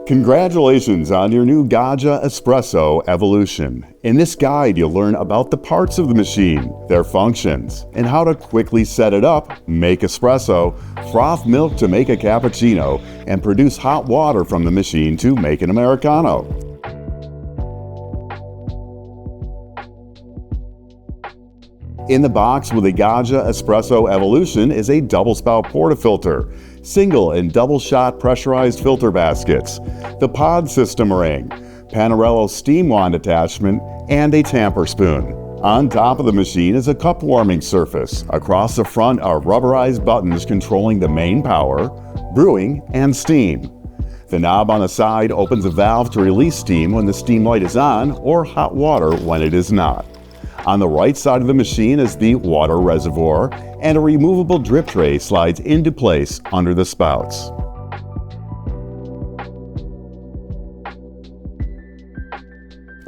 Congratulations on your new Gaggia Espresso Evolution. In this guide, you'll learn about the parts of the machine, their functions, and how to quickly set it up, make espresso, froth milk to make a cappuccino, and produce hot water from the machine to make an Americano. In the box with the Gaggia Espresso Evolution is a double spout portafilter, single and double shot pressurized filter baskets, the pod system ring, Panarello steam wand attachment, and a tamper spoon. On top of the machine is a cup warming surface. Across the front are rubberized buttons controlling the main power, brewing, and steam. The knob on the side opens a valve to release steam when the steam light is on or hot water when it is not. On the right side of the machine is the water reservoir, and a removable drip tray slides into place under the spouts.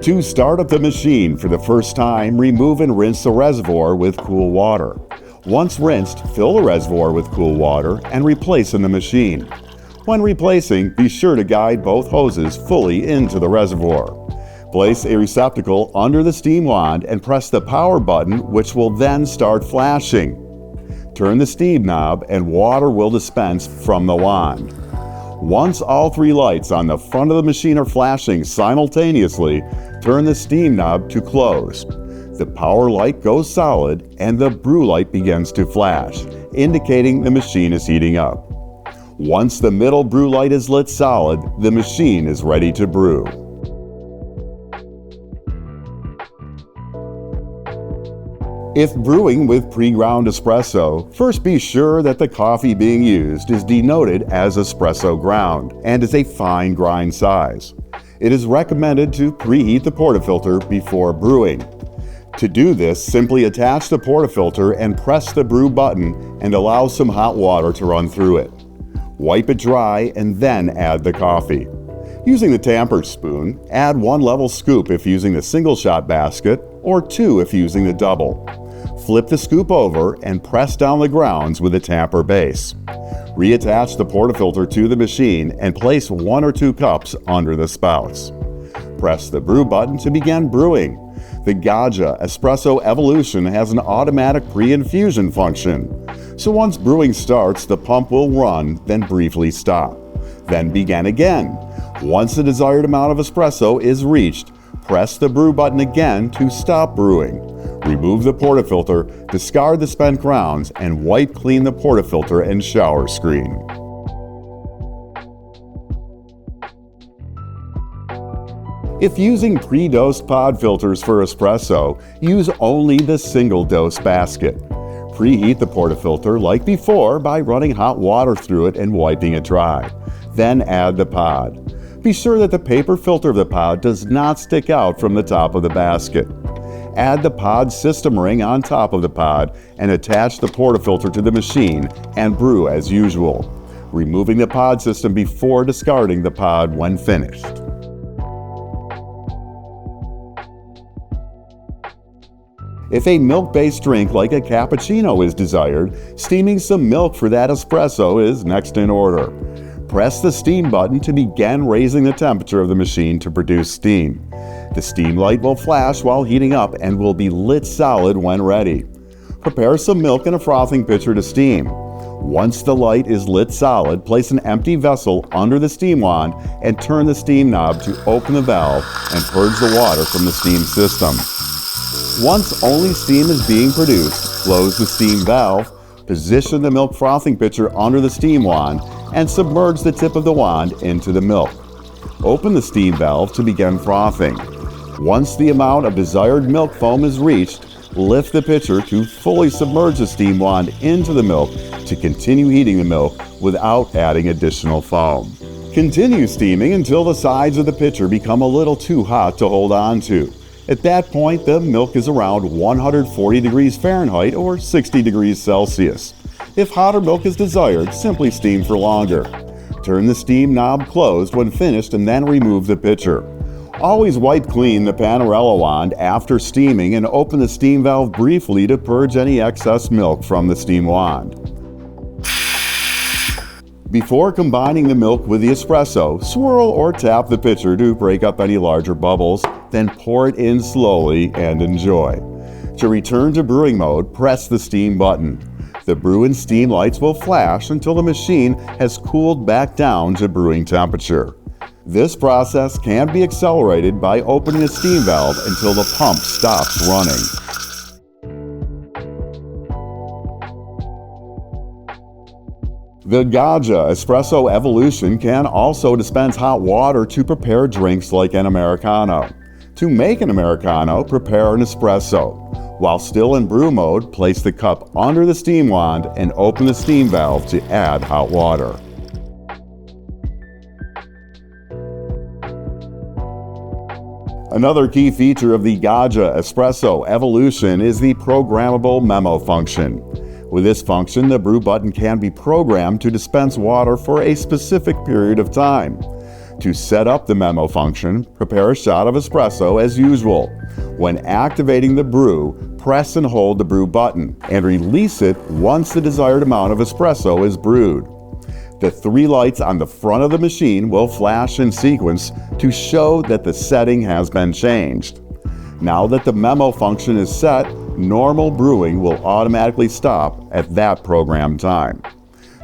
To start up the machine for the first time, remove and rinse the reservoir with cool water. Once rinsed, fill the reservoir with cool water and replace in the machine. When replacing, be sure to guide both hoses fully into the reservoir. Place a receptacle under the steam wand and press the power button, which will then start flashing. Turn the steam knob and water will dispense from the wand. Once all three lights on the front of the machine are flashing simultaneously, turn the steam knob to close. The power light goes solid and the brew light begins to flash, indicating the machine is heating up. Once the middle brew light is lit solid, the machine is ready to brew. If brewing with pre-ground espresso, first be sure that the coffee being used is denoted as espresso ground and is a fine grind size. It is recommended to preheat the portafilter before brewing. To do this, simply attach the portafilter and press the brew button and allow some hot water to run through it. Wipe it dry and then add the coffee. Using the tamper spoon, add 1 level scoop if using the single shot basket or 2 if using the double. Flip the scoop over and press down the grounds with the tamper base. Reattach the portafilter to the machine and place 1 or 2 cups under the spouts. Press the brew button to begin brewing. The Gaggia Espresso Evolution has an automatic pre-infusion function. So once brewing starts, the pump will run, then briefly stop. Then begin again. Once the desired amount of espresso is reached, press the brew button again to stop brewing. Remove the portafilter, discard the spent grounds, and wipe clean the portafilter and shower screen. If using pre-dosed pod filters for espresso, use only the single-dose basket. Preheat the portafilter like before by running hot water through it and wiping it dry. Then add the pod. Be sure that the paper filter of the pod does not stick out from the top of the basket. Add the pod system ring on top of the pod and attach the portafilter to the machine and brew as usual, removing the pod system before discarding the pod when finished. If a milk-based drink like a cappuccino is desired, steaming some milk for that espresso is next in order. Press the steam button to begin raising the temperature of the machine to produce steam. The steam light will flash while heating up and will be lit solid when ready. Prepare some milk in a frothing pitcher to steam. Once the light is lit solid, place an empty vessel under the steam wand and turn the steam knob to open the valve and purge the water from the steam system. Once only steam is being produced, close the steam valve, position the milk frothing pitcher under the steam wand, and submerge the tip of the wand into the milk. Open the steam valve to begin frothing. Once the amount of desired milk foam is reached, lift the pitcher to fully submerge the steam wand into the milk to continue heating the milk without adding additional foam. Continue steaming until the sides of the pitcher become a little too hot to hold on to. At that point, the milk is around 140 degrees Fahrenheit or 60 degrees Celsius. If hotter milk is desired, simply steam for longer. Turn the steam knob closed when finished and then remove the pitcher. Always wipe clean the Panarello wand after steaming and open the steam valve briefly to purge any excess milk from the steam wand. Before combining the milk with the espresso, swirl or tap the pitcher to break up any larger bubbles, then pour it in slowly and enjoy. To return to brewing mode, press the steam button. The brew and steam lights will flash until the machine has cooled back down to brewing temperature. This process can be accelerated by opening the steam valve until the pump stops running. The Gaggia Espresso Evolution can also dispense hot water to prepare drinks like an Americano. To make an Americano, prepare an espresso. While still in brew mode, place the cup under the steam wand and open the steam valve to add hot water. Another key feature of the Gaggia Espresso Evolution is the programmable Memo Function. With this function, the brew button can be programmed to dispense water for a specific period of time. To set up the Memo Function, prepare a shot of espresso as usual. When activating the brew, press and hold the brew button and release it once the desired amount of espresso is brewed. The 3 lights on the front of the machine will flash in sequence to show that the setting has been changed. Now that the Memo Function is set, normal brewing will automatically stop at that programmed time.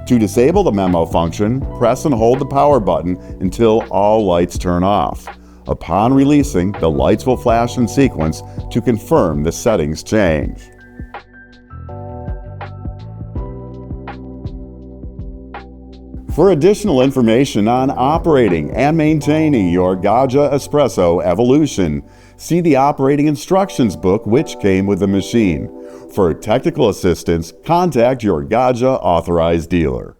To disable the Memo Function, press and hold the power button until all lights turn off. Upon releasing, the lights will flash in sequence to confirm the settings change. For additional information on operating and maintaining your Gaggia Espresso Evolution, see the operating instructions book which came with the machine. For technical assistance, contact your Gaggia authorized dealer.